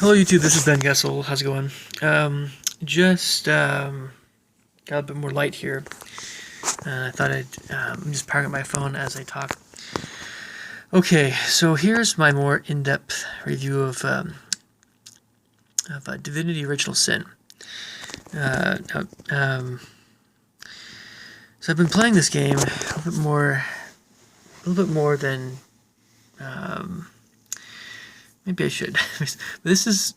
Hello YouTube, this is Ben Gessel. How's it going? Got a bit more light here. I thought I'm just powering up my phone as I talk. Okay, so here's my more in-depth review of Divinity Original Sin. So I've been playing this game a little bit more than maybe I should. But it's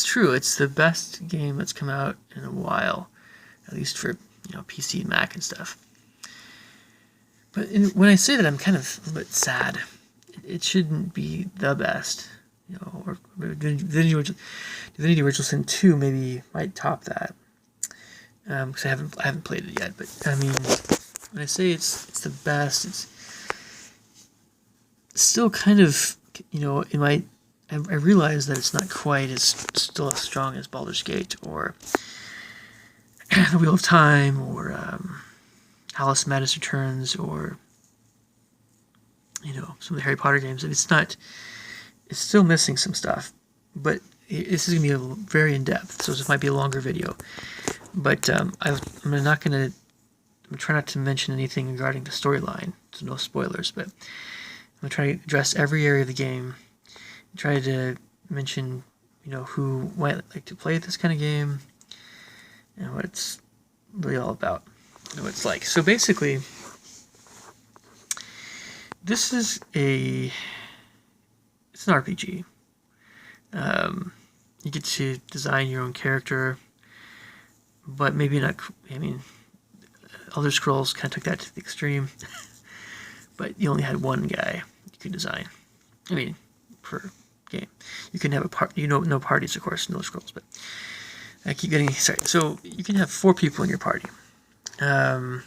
true. It's the best game that's come out in a while, at least for PC and Mac and stuff. But when I say that, I'm kind of a little bit sad. It shouldn't be the best, or Divinity Original Sin 2 maybe might top that, because I haven't played it yet. But I mean, when I say it's the best, it's still kind of I realize that it's not quite still as strong as Baldur's Gate or The Wheel of Time or Alice Madness Returns or some of the Harry Potter games. And it's still missing some stuff. But this is gonna be very in depth, so this might be a longer video. But I'm trying not to mention anything regarding the storyline, so no spoilers. But I'm gonna try to address every area of the game. Try to mention, who might like to play this kind of game and what it's really all about, what it's like. So basically, this is it's an RPG. You get to design your own character, but maybe not. I mean, Elder Scrolls kind of took that to the extreme, but you only had one guy you could design. I mean, per game. You can have no parties, of course, no scrolls, but I keep getting excited. So you can have 4 people in your party, and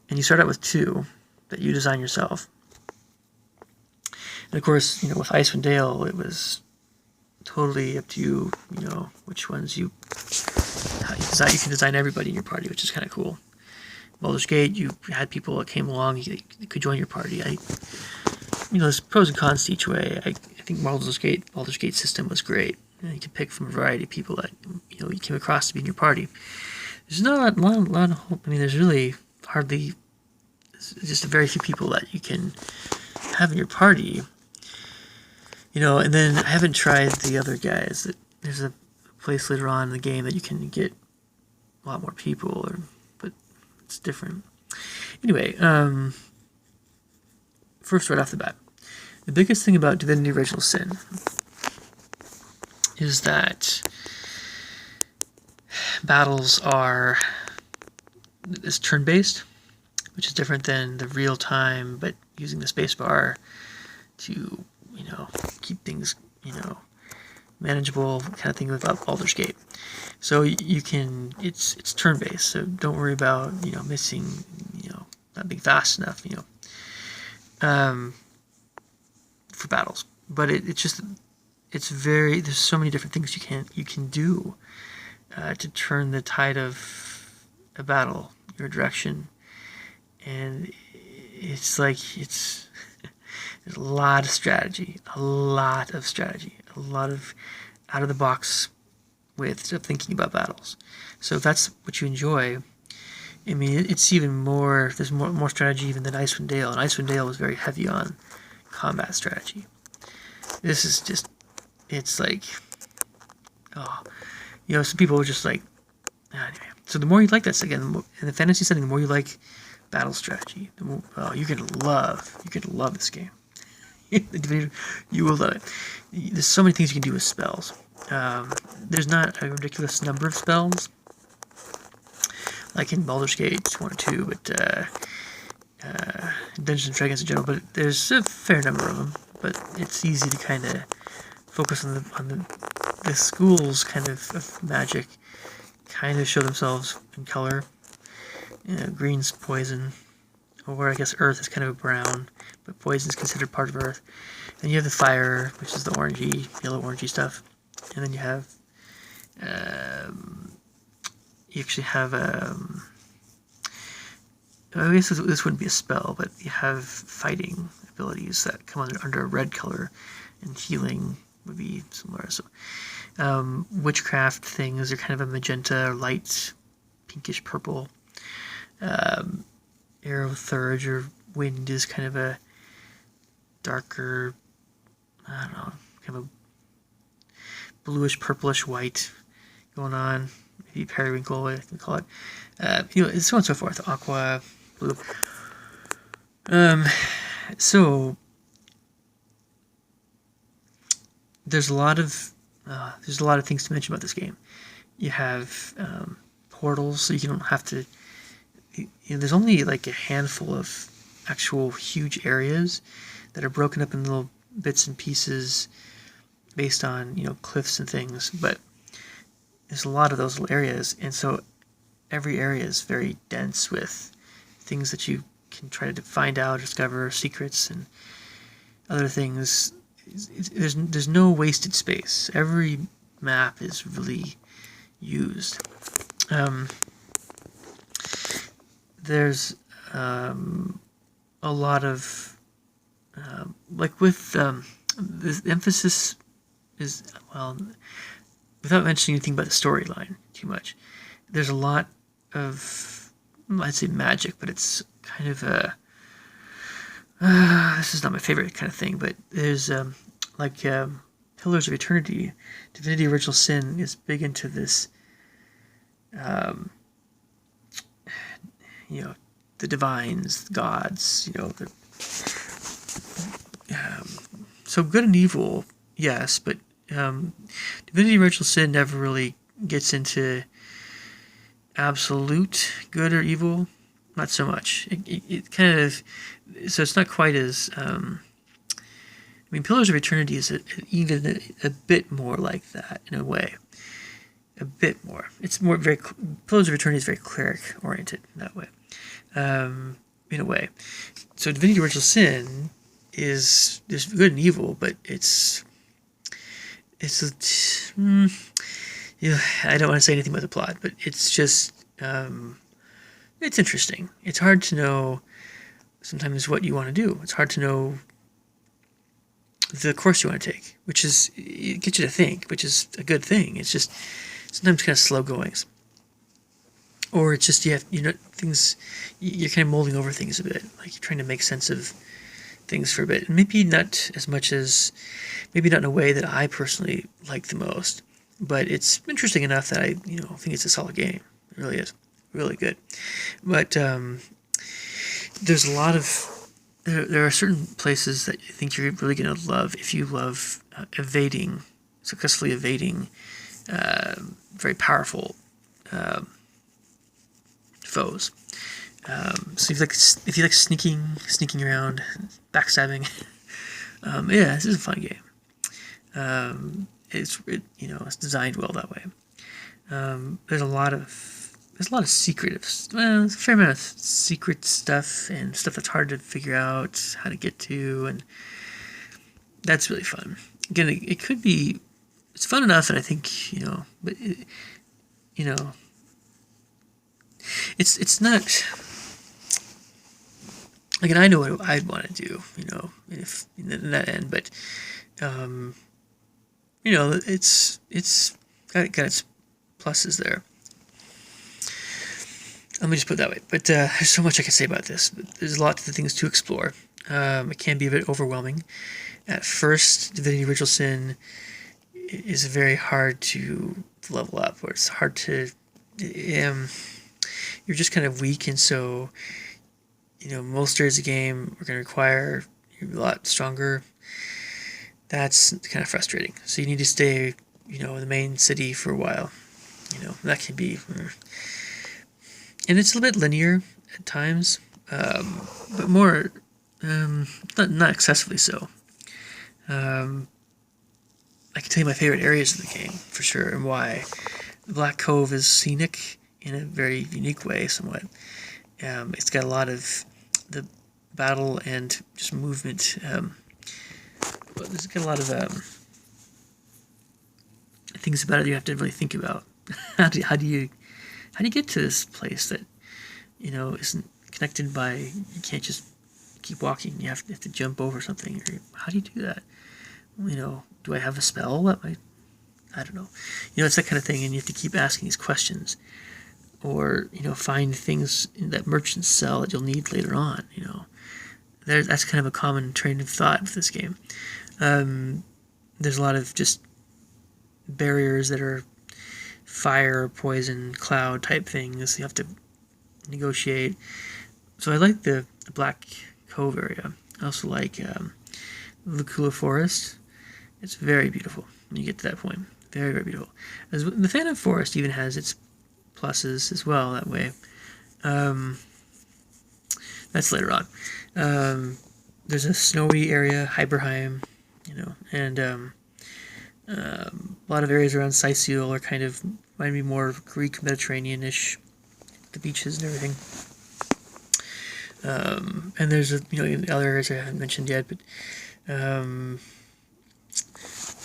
you start out with 2 that you design yourself. And of course, with Icewind Dale, it was totally up to you, which ones you design. You can design everybody in your party, which is kind of cool. Baldur's Gate, you had people that came along, you could join your party. There's pros and cons to each way. I think Baldur's Gate system was great. You could pick from a variety of people that you came across to be in your party. There's not a lot of hope. I mean, there's really hardly, just a very few people that you can have in your party. And then I haven't tried the other guys. There's a place later on in the game that you can get a lot more people, but it's different. Anyway, first, right off the bat, the biggest thing about Divinity Original Sin is that battles is turn-based, which is different than the real-time, but using the spacebar to, keep things, manageable kind of thing without Baldur's Gate. So it's turn-based, so don't worry about, missing, not being fast enough, for battles. But there's so many different things you can do to turn the tide of a battle your direction, and there's a lot of strategy, a lot of out of the box ways of thinking about battles. So if that's what you enjoy, I mean, it's even more. There's more strategy even than Icewind Dale, and Icewind Dale was very heavy on combat strategy. This is just, it's like, some people are just like, anyway. So the more you like that, again, in the fantasy setting, the more you like battle strategy, the more you're gonna love this game. You will love it. There's so many things you can do with spells. There's not a ridiculous number of spells like in Baldur's Gate 1 or 2, but Dungeons and Dragons in general. But there's a fair number of them. But it's easy to kind of focus on the schools kind of magic, kind of show themselves in color. Green's poison, or I guess earth is kind of a brown, but poison is considered part of earth. Then you have the fire, which is the yellow orangey stuff, and then you have you actually have I guess this wouldn't be a spell, but you have fighting abilities that come under a red color, and healing would be similar. So witchcraft things are kind of a magenta or light pinkish purple. Arrow Thurge or Wind is kind of a darker, I don't know, kind of a bluish, purplish white going on. Maybe periwinkle, I can call it. So on and so forth. Aqua, blue. So there's a lot of things to mention about this game. You have portals, so you don't have to. There's only like a handful of actual huge areas that are broken up in little bits and pieces based on cliffs and things, but there's a lot of those little areas, and so every area is very dense with things that you can try to find out, discover secrets and other things. There's no wasted space. Every map is really used. There's a lot of like with the emphasis is, well, without mentioning anything about the storyline too much, there's a lot of, I'd say magic, but it's kind of a this is not my favorite kind of thing, but there's Pillars of Eternity. Divinity Original Sin is big into this the divines, the gods, so good and evil, yes, but Divinity Original Sin never really gets into absolute good or evil. Not so much. It kind of, so it's not quite as, Pillars of Eternity is even a bit more like that in a way. A bit more. It's more Pillars of Eternity is very cleric oriented in that way. In a way. So Divinity Original Sin is, there's good and evil, but it's I don't want to say anything about the plot, but it's just, it's interesting. It's hard to know sometimes what you want to do. It's hard to know the course you want to take, which is, it gets you to think, which is a good thing. It's just sometimes kind of slow goings. Or it's just, things, you're kind of molding over things a bit. Like you're trying to make sense of things for a bit. And maybe not as much as, maybe not in a way that I personally like the most. But it's interesting enough that I, think it's a solid game. It really is. Really good. But there's a lot of, there are certain places that I think you're really going to love if you love successfully evading very powerful foes. So if you like sneaking around, backstabbing, this is a fun game. It's designed well that way. There's a lot of a fair amount of secret stuff and stuff that's hard to figure out how to get to, and that's really fun. Again, it could be, it's fun enough, and I think but it's not. Like, and I know what I'd want to do, if in that end, but it's got its pluses there. Let me just put it that way. But there's so much I can say about this. There's lots of things to explore. It can be a bit overwhelming. At first, Divinity Original Sin is very hard to level up, or it's hard to... you're just kind of weak, and so, most areas of the game are going to require you a lot stronger. That's kind of frustrating. So you need to stay, in the main city for a while. That can be... And it's a little bit linear at times, but more, not excessively so. I can tell you my favorite areas of the game, for sure, and why. The Black Cove is scenic in a very unique way, somewhat. It's got a lot of the battle and just movement. But it's got a lot of things about it you have to really think about. How do you get to this place that, isn't connected by, you can't just keep walking, you have to jump over something, or how do you do that? do I have a spell that might, I don't know. It's that kind of thing, and you have to keep asking these questions. Or, find things that merchants sell that you'll need later on, That's kind of a common train of thought with this game. There's a lot of just barriers that are fire, poison, cloud type things you have to negotiate. So I like the Black Cove area. I also like Lucula Forest. It's very beautiful when you get to that point. Very, very beautiful. The Phantom Forest even has its pluses as well that way. That's later on. There's a snowy area, Hyberheim, and a lot of areas around Sicile are kind of, might be more Greek Mediterranean-ish, the beaches and everything. And there's other areas I haven't mentioned yet, but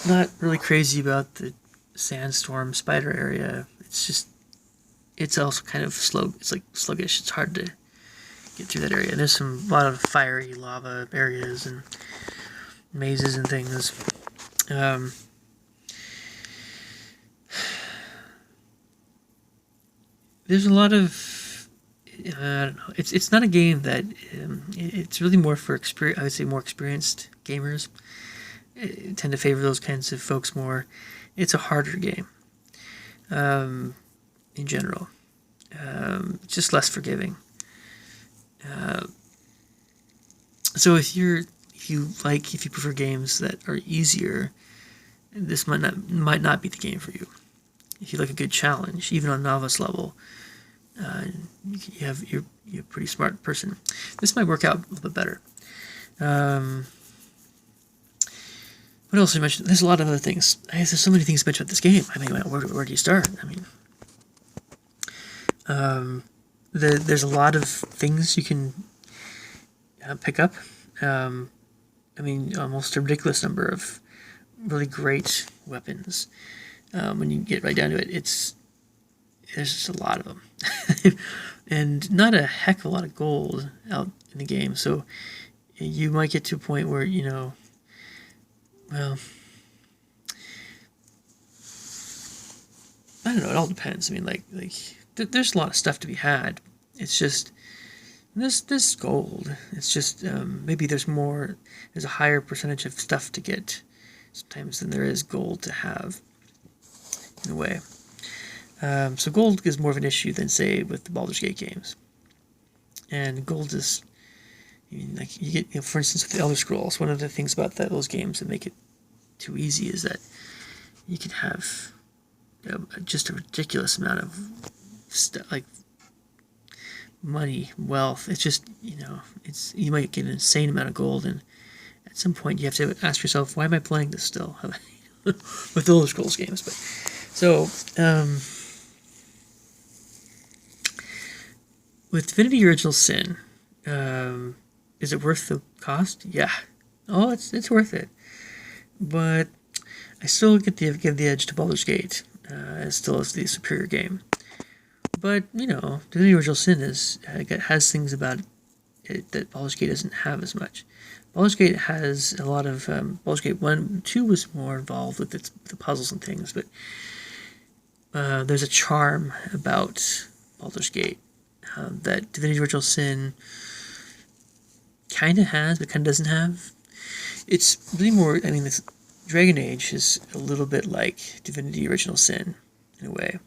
not really crazy about the sandstorm spider area. It's also kind of slow. It's like sluggish. It's hard to get through that area. And there's a lot of fiery lava areas and mazes and things. There's a lot of, I don't know. It's not a game that it's really more for I would say more experienced gamers. I tend to favor those kinds of folks more. It's a harder game. In general, just less forgiving. So if you prefer games that are easier, this might not be the game for you. If you like a good challenge, even on novice level, you're a pretty smart person. This might work out a little bit better. What else did I mention? There's a lot of other things. There's so many things to mention about this game. I mean, where do you start? I mean, there's a lot of things you can pick up. I mean, almost a ridiculous number of really great weapons. When you get right down to it, there's just a lot of them, and not a heck of a lot of gold out in the game. So you might get to a point where well, I don't know. It all depends. I mean, like there's a lot of stuff to be had. It's just this gold. It's just maybe there's a higher percentage of stuff to get sometimes than there is gold to have, in a way. So gold is more of an issue than, say, with the Baldur's Gate games. And gold is, like you get, for instance, with the Elder Scrolls, one of the things about those games that make it too easy is that you can have just a ridiculous amount of stuff, like money, wealth. It's just, you might get an insane amount of gold, and at some point you have to ask yourself, why am I playing this still? With the Elder Scrolls games. But so with Divinity Original Sin, is it worth the cost? Yeah. Oh, it's worth it. But I still give the edge to Baldur's Gate, as still as the superior game. But Divinity Original Sin has things about it that Baldur's Gate doesn't have as much. Baldur's Gate has a lot of Baldur's Gate 1, 2 was more involved with the puzzles and things, but there's a charm about Baldur's Gate that Divinity Original Sin kind of has, but kind of doesn't have. It's really more, this Dragon Age is a little bit like Divinity Original Sin, in a way.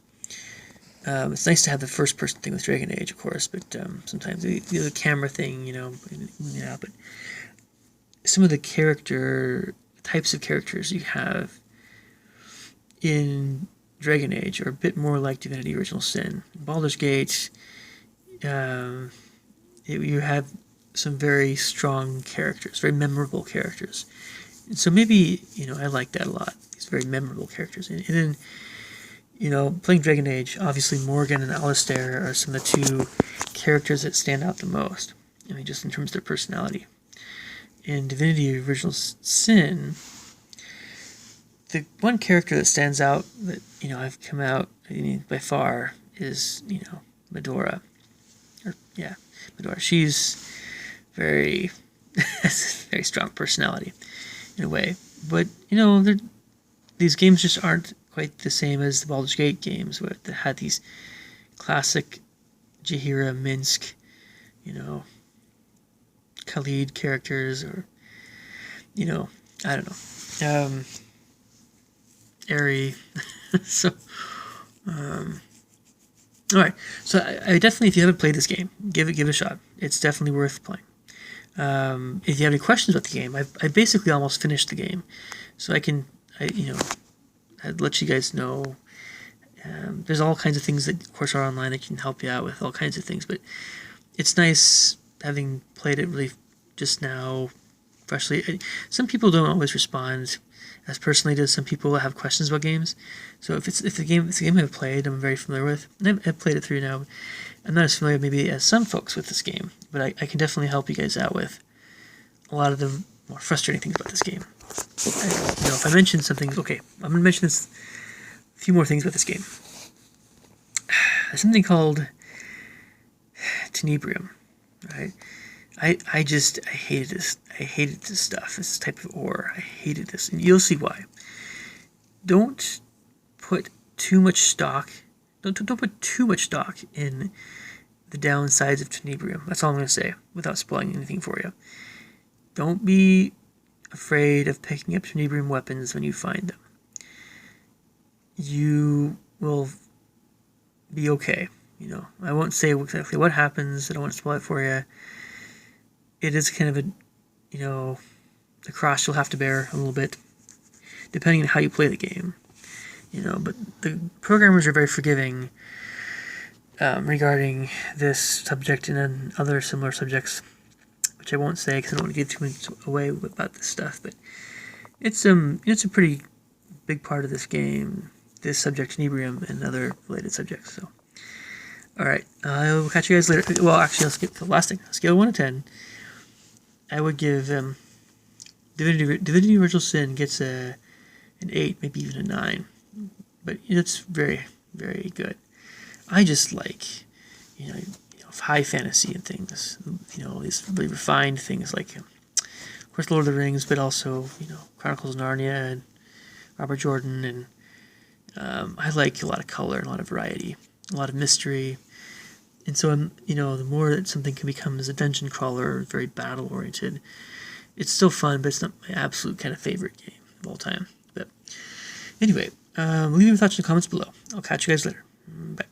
It's nice to have the first-person thing with Dragon Age, of course, but sometimes the camera thing, but some of the types of characters you have in Dragon Age are a bit more like Divinity Original Sin. In Baldur's Gate, you have some very strong characters, very memorable characters. And so maybe, I like that a lot, these very memorable characters. And then, playing Dragon Age, obviously Morgan and Alistair are some of the two characters that stand out the most. Just in terms of their personality. In Divinity Original Sin, the one character that stands out that, I've come out by far is, Medora. Medora. She's very, very strong personality, in a way. but you know, these games just aren't quite the same as the Baldur's Gate games, where they had these classic Jaheira, Minsk, you know, Khalid characters, or you know, I don't know, Airy. So, all right. So I definitely, if you haven't played this game, give it a shot. It's definitely worth playing. If you have any questions about the game, I basically almost finished the game, so I'd let you guys know. There's all kinds of things that, of course, are online that can help you out with all kinds of things, but it's nice having played it really just now, freshly. Some people don't always respond as personally does some people that have questions about games. So if it's a game I've played, I'm very familiar with, and I've played it through now. I'm not as familiar maybe as some folks with this game, but I can definitely help you guys out with a lot of the more frustrating things about this game. If I mention something, okay, I'm going to mention a few more things about this game. There's something called tenebrium, right? I hated this. I hated this stuff, this type of ore. I hated this, and you'll see why. Don't put too much stock. Don't put too much stock in the downsides of tenebrium. That's all I'm going to say, without spoiling anything for you. Don't be afraid of picking up tenebrium weapons when you find them. You will be okay. I won't say exactly what happens. I don't want to spoil it for you. It is kind of the cross you'll have to bear a little bit, depending on how you play the game. But the programmers are very forgiving regarding this subject and then other similar subjects, which I won't say because I don't want to give too much away about this stuff. But it's a pretty big part of this game, this subject, tenebrium, and other related subjects. So, all right, I'll catch you guys later. Well, actually, I'll skip the last thing. Scale 1 to 10. I would give Divinity Original Sin gets an 8, maybe even a 9. But it's very, very good. I just like, high fantasy and things. These really refined things like, of course, Lord of the Rings, but also, Chronicles of Narnia and Robert Jordan. And I like a lot of color, a lot of variety, a lot of mystery. And so, the more that something can become as a dungeon crawler, very battle-oriented, it's still fun, but it's not my absolute kind of favorite game of all time. But anyway, leave your thoughts in the comments below. I'll catch you guys later. Bye.